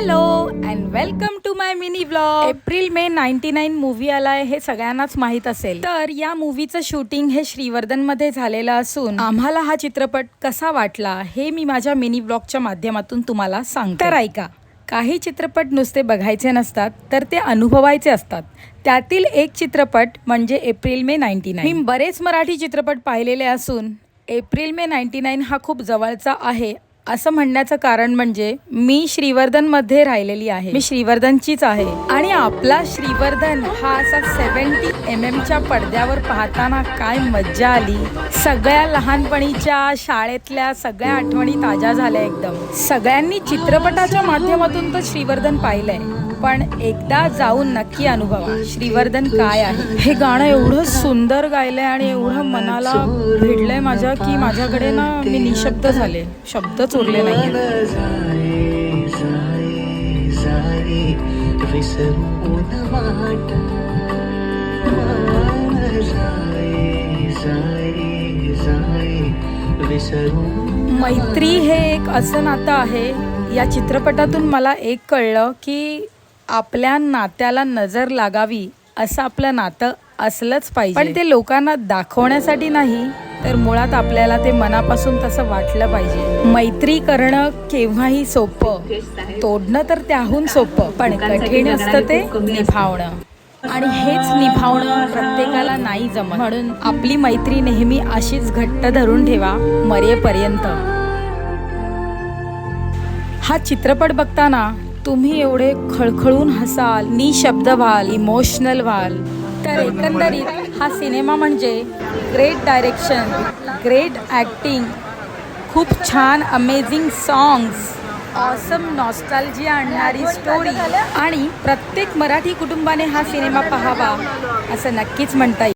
Hello and welcome to my mini blog. April May 99 movie आलाय हे सगळ्यांनाच माहित असेल. तर या मूवीचं शूटिंग हे श्रीवर्धन मध्ये झालेलं असून आम्हाला हा चित्रपट कसा वाटला हे मी माझ्या मिनी ब्लॉगच्या माध्यमातून तुम्हाला सांगते. तर ऐका, काही चित्रपट नुसते बघायचे नसतात तर ते अनुभवायचे असतात. त्यातील एक चित्रपट म्हणजे एप्रिल मे 99. मी बरेच मराठी चित्रपट पाहिलेले असून एप्रिल मे 99 हा खूप जवळचा आहे असं म्हणण्याचं कारण म्हणजे मी श्रीवर्धनमध्ये राहिलेली आहे. मी श्रीवर्धनचीच आहे आणि आपला श्रीवर्धन हा असा 70 mm च्या पडद्यावर पाहताना काय मज्जा आली. सगळ्या लहानपणीच्या शाळेतल्या सगळ्या आठवणी ताज्या झाल्या एकदम. सगळ्यांनी चित्रपटाच्या माध्यमातून तर श्रीवर्धन पाहिलंय, पण एकदा जाऊन नक्की अनुभवा श्रीवर्धन काय आहे. हे गाणं एवढं सुंदर गायलंय आणि एवढं मनाला भिडलंय माझ्या की माझ्याकडे ना मी निशब्द झाले, शब्दच उरले नाही. मैत्री हे एक असं नातं आहे. या चित्रपटातून मला एक कळलं की आपल्या नात्याला नजर लागावी असं आपलं नातं असलंच पाहिजे, पण ते लोकांना दाखवण्यासाठी नाही तर मुळात आपल्याला ते मनापासून तसं वाटलं पाहिजे. मैत्री करणं केव्हाही सोपं, तोडणं तर त्याहून सोपं, पण कठीण असतं ते निभावणं. आणि हेच निभावणं प्रत्येकाला नाही जमत. म्हणून आपली मैत्री नेहमी अशीच घट्ट धरून ठेवा मरेपर्यंत. हा चित्रपट बघताना तुम्ही एवढे खळखळून हसाल, निशब्द व्हाल, इमोशनल व्हाल. तर एकंदरीत हा सिनेमा म्हणजे ग्रेट डायरेक्शन, ग्रेट ॲक्टिंग, खूप छान अमेझिंग सॉंग्स, ऑसम नॉस्टॅल्जिया आणणारी स्टोरी आणि प्रत्येक मराठी कुटुंबाने हा सिनेमा पाहावा असं नक्कीच म्हणता येईल.